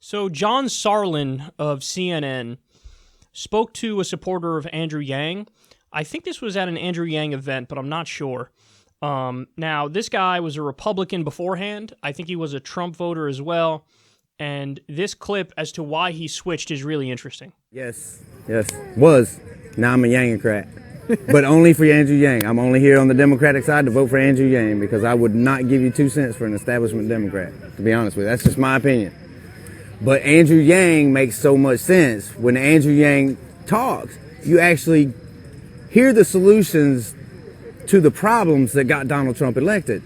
So John Sarlin of CNN spoke to a supporter of Andrew Yang. I think this was at an Andrew Yang event, but I'm not sure. Now, this guy was a Republican beforehand. I think he was a Trump voter as well. And this clip as to why he switched is really interesting. Yes, was. Now I'm a Yangocrat. But only for Andrew Yang. I'm only here on the Democratic side to vote for Andrew Yang because I would not give you 2 cents for an establishment Democrat, to be honest with you. That's just my opinion. But Andrew Yang makes so much sense. When Andrew Yang talks, you actually hear the solutions to the problems that got Donald Trump elected.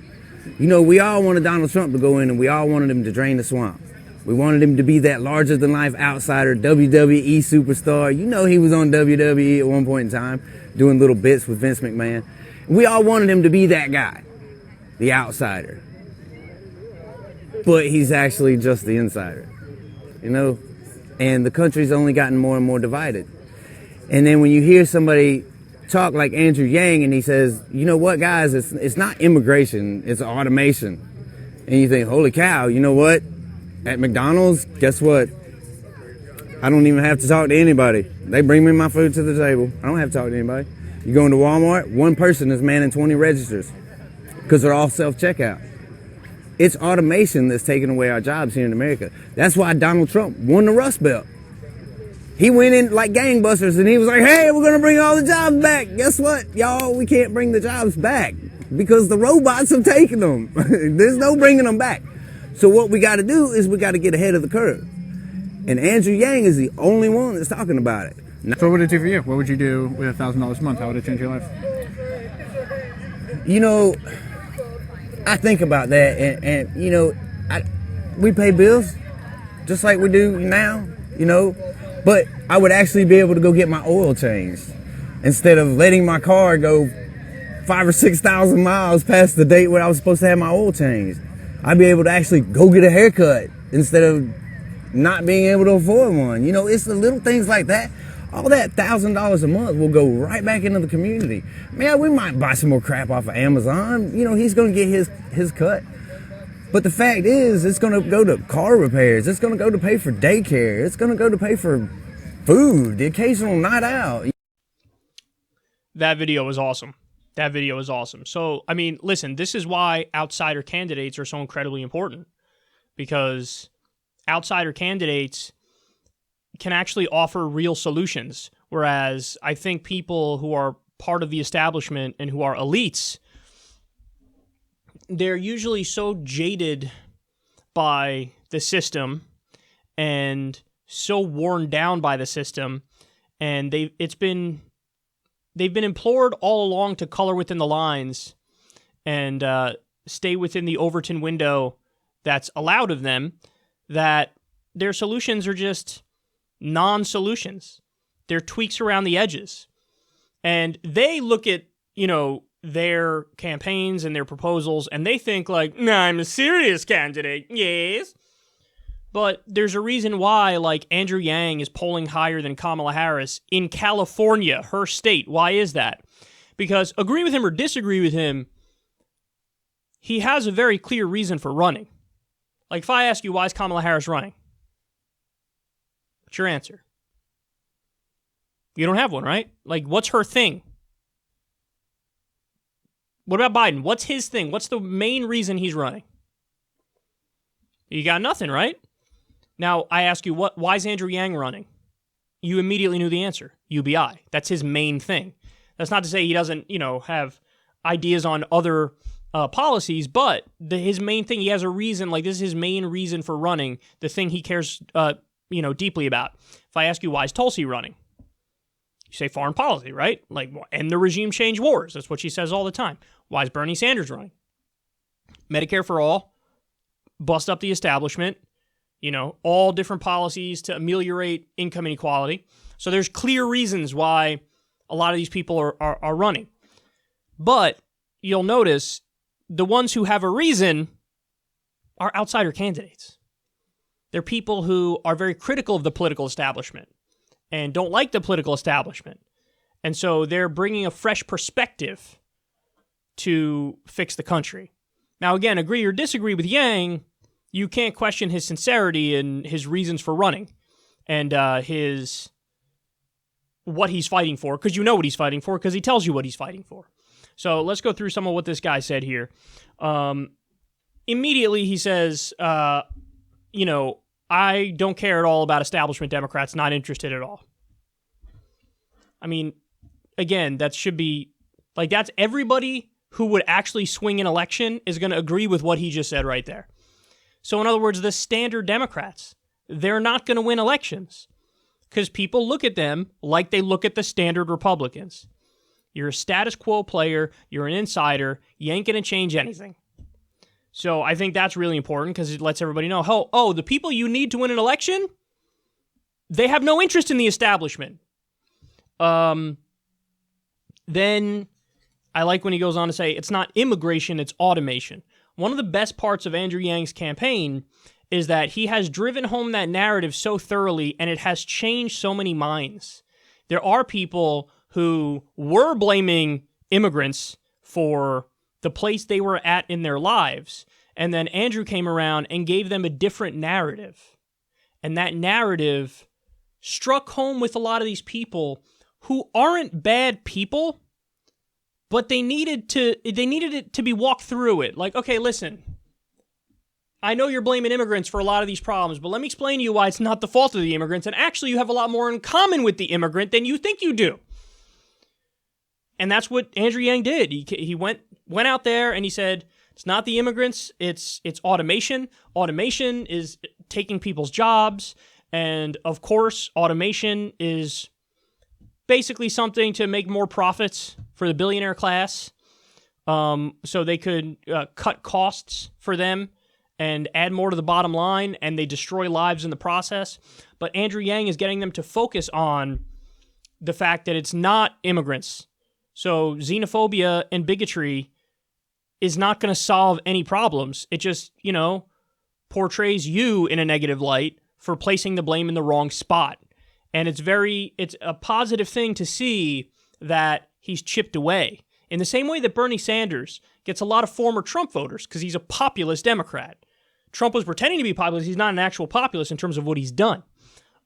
You know, we all wanted Donald Trump to go in and we all wanted him to drain the swamp. We wanted him to be that larger-than-life outsider, WWE superstar. You know he was on WWE at one point in time, doing little bits with Vince McMahon. We all wanted him to be that guy, the outsider. But he's actually just the insider, you know? And the country's only gotten more and more divided. And then when you hear somebody talk like Andrew Yang and he says, you know what, guys, it's not immigration, it's automation. And you think, holy cow, you know what? At McDonald's, guess what? I don't even have to talk to anybody. They bring me my food to the table. I don't have to talk to anybody. You go into Walmart, one person is manning 20 registers because they're all self-checkout. It's automation that's taking away our jobs here in America. That's why Donald Trump won the Rust Belt. He went in like gangbusters and he was like, hey, we're going to bring all the jobs back. Guess what, y'all? We can't bring the jobs back because the robots have taken them. There's no bringing them back. So what we got to do is we got to get ahead of the curve. And Andrew Yang is the only one that's talking about it. So what would it do for you? What would you do with $1,000 a month? How would it change your life? You know, I think about that and you know, we pay bills just like we do now, you know, but I would actually be able to go get my oil changed instead of letting my car go 5,000 or 6,000 miles past the date where I was supposed to have my oil changed. I'd be able to actually go get a haircut instead of not being able to afford one. You know, it's the little things like that. All that $1,000 a month will go right back into the community. Man, we might buy some more crap off of Amazon. You know, he's going to get his cut. But the fact is, it's going to go to car repairs. It's going to go to pay for daycare. It's going to go to pay for food, the occasional night out. That video was awesome. That video is awesome. So, I mean, listen, this is why outsider candidates are so incredibly important. Because outsider candidates can actually offer real solutions. Whereas I think people who are part of the establishment and who are elites, they're usually so jaded by the system and so worn down by the system. And they've been implored all along to color within the lines and stay within the Overton window that's allowed of them, that their solutions are just non-solutions. They're tweaks around the edges. And they look at, you know, their campaigns and their proposals, and they think like, nah, I'm a serious candidate, yes. But there's a reason why, like, Andrew Yang is polling higher than Kamala Harris in California, her state. Why is that? Because agree with him or disagree with him, he has a very clear reason for running. Like, if I ask you, why is Kamala Harris running? What's your answer? You don't have one, right? Like, what's her thing? What about Biden? What's his thing? What's the main reason he's running? You got nothing, right? Now, I ask you, why is Andrew Yang running? You immediately knew the answer. UBI. That's his main thing. That's not to say he doesn't, you know, have ideas on other policies, but his main thing, he has a reason, like this is his main reason for running, the thing he cares, deeply about. If I ask you, why is Tulsi running? You say foreign policy, right? Like, end the regime change wars. That's what she says all the time. Why is Bernie Sanders running? Medicare for all, bust up the establishment, you know, all different policies to ameliorate income inequality. So there's clear reasons why a lot of these people are running. But you'll notice the ones who have a reason are outsider candidates. They're people who are very critical of the political establishment and don't like the political establishment. And so they're bringing a fresh perspective to fix the country. Now, again, agree or disagree with Yang, you can't question his sincerity and his reasons for running and what he's fighting for, because you know what he's fighting for, because he tells you what he's fighting for. So let's go through some of what this guy said here. Immediately he says, I don't care at all about establishment Democrats, not interested at all. I mean, again, that should be, that's everybody who would actually swing an election is going to agree with what he just said right there. So in other words, the standard Democrats, they're not going to win elections because people look at them like they look at the standard Republicans. You're a status quo player. You're an insider. You ain't going to change anything. So I think that's really important because it lets everybody know, the people you need to win an election, they have no interest in the establishment. Then I like when he goes on to say it's not immigration, it's automation. One of the best parts of Andrew Yang's campaign is that he has driven home that narrative so thoroughly, and it has changed so many minds. There are people who were blaming immigrants for the place they were at in their lives, and then Andrew came around and gave them a different narrative. And that narrative struck home with a lot of these people who aren't bad people, but they needed it to be walked through it. Like, okay, listen, I know you're blaming immigrants for a lot of these problems, but let me explain to you why it's not the fault of the immigrants, and actually you have a lot more in common with the immigrant than you think you do. And that's what Andrew Yang did. He went out there and he said, it's not the immigrants, it's automation. Automation is taking people's jobs, and of course, automation is basically something to make more profits for the billionaire class, so they could cut costs for them and add more to the bottom line, and they destroy lives in the process. But Andrew Yang is getting them to focus on the fact that it's not immigrants. So xenophobia and bigotry is not going to solve any problems. It just, portrays you in a negative light for placing the blame in the wrong spot. And it's a positive thing to see that he's chipped away. In the same way that Bernie Sanders gets a lot of former Trump voters because he's a populist Democrat. Trump was pretending to be populist. He's not an actual populist in terms of what he's done.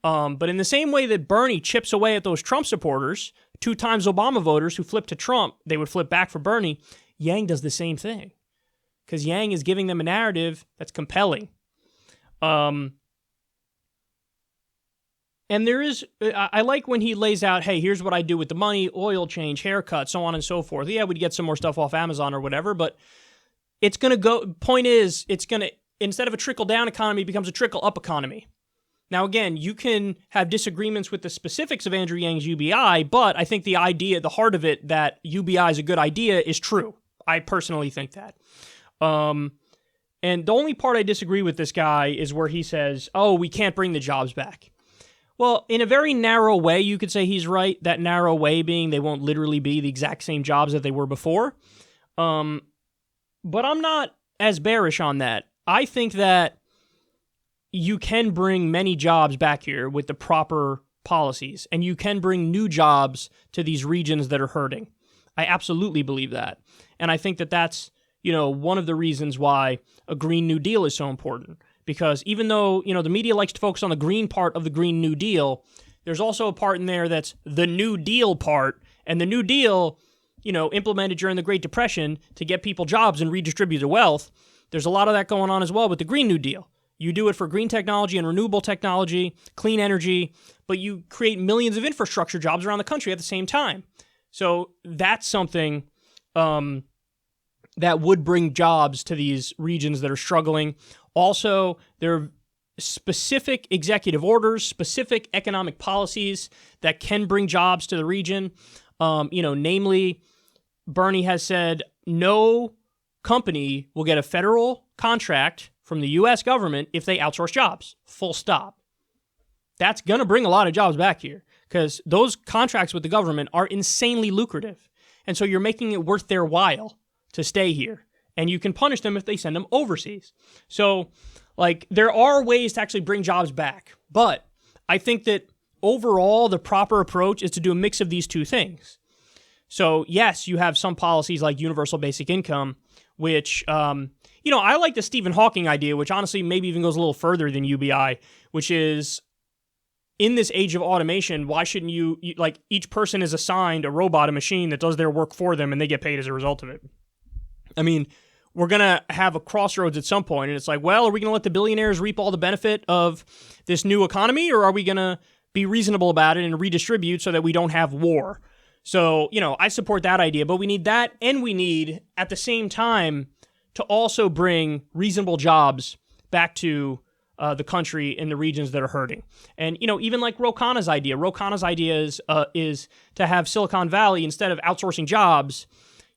But in the same way that Bernie chips away at those Trump supporters, 2 times Obama voters who flip to Trump, they would flip back for Bernie, Yang does the same thing. Because Yang is giving them a narrative that's compelling. And I like when he lays out, hey, here's what I do with the money, oil change, haircut, so on and so forth. Yeah, we'd get some more stuff off Amazon or whatever, but it's going to go, point is, it's going to, instead of a trickle-down economy, it becomes a trickle-up economy. Now, again, you can have disagreements with the specifics of Andrew Yang's UBI, but I think the idea, the heart of it, that UBI is a good idea is true. I personally think that. And the only part I disagree with this guy is where he says, we can't bring the jobs back. Well, in a very narrow way, you could say he's right. That narrow way being they won't literally be the exact same jobs that they were before. But I'm not as bearish on that. I think that you can bring many jobs back here with the proper policies, and you can bring new jobs to these regions that are hurting. I absolutely believe that. And I think that that's, one of the reasons why a Green New Deal is so important. Because even though, the media likes to focus on the green part of the Green New Deal, there's also a part in there that's the New Deal part. And the New Deal, implemented during the Great Depression to get people jobs and redistribute the wealth. There's a lot of that going on as well with the Green New Deal. You do it for green technology and renewable technology, clean energy, but you create millions of infrastructure jobs around the country at the same time. So that's something that would bring jobs to these regions that are struggling. Also, there are specific executive orders, specific economic policies that can bring jobs to the region. Namely, Bernie has said no company will get a federal contract from the U.S. government if they outsource jobs. Full stop. That's going to bring a lot of jobs back here because those contracts with the government are insanely lucrative. And so you're making it worth their while to stay here. And you can punish them if they send them overseas. So, there are ways to actually bring jobs back. But I think that overall, the proper approach is to do a mix of these two things. So, yes, you have some policies like universal basic income, which, I like the Stephen Hawking idea, which honestly maybe even goes a little further than UBI, which is in this age of automation, why shouldn't you like each person is assigned a robot, a machine that does their work for them and they get paid as a result of it? I mean, we're going to have a crossroads at some point, and it's like, well, are we going to let the billionaires reap all the benefit of this new economy, or are we going to be reasonable about it and redistribute so that we don't have war? So, I support that idea, but we need that, and we need, at the same time, to also bring reasonable jobs back to the country in the regions that are hurting. And, even like Ro Khanna's idea is to have Silicon Valley, instead of outsourcing jobs,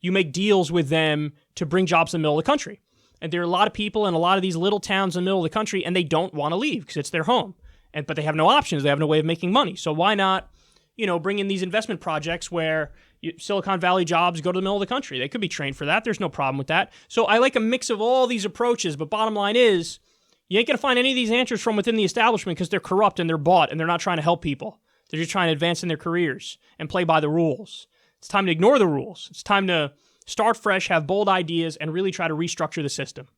you make deals with them to bring jobs in the middle of the country. And there are a lot of people in a lot of these little towns in the middle of the country, and they don't want to leave because it's their home. But they have no options. They have no way of making money. So why not, bring in these investment projects where Silicon Valley jobs go to the middle of the country? They could be trained for that. There's no problem with that. So I like a mix of all these approaches. But bottom line is, you ain't going to find any of these answers from within the establishment because they're corrupt and they're bought and they're not trying to help people. They're just trying to advance in their careers and play by the rules. It's time to ignore the rules. It's time to start fresh, have bold ideas, and really try to restructure the system.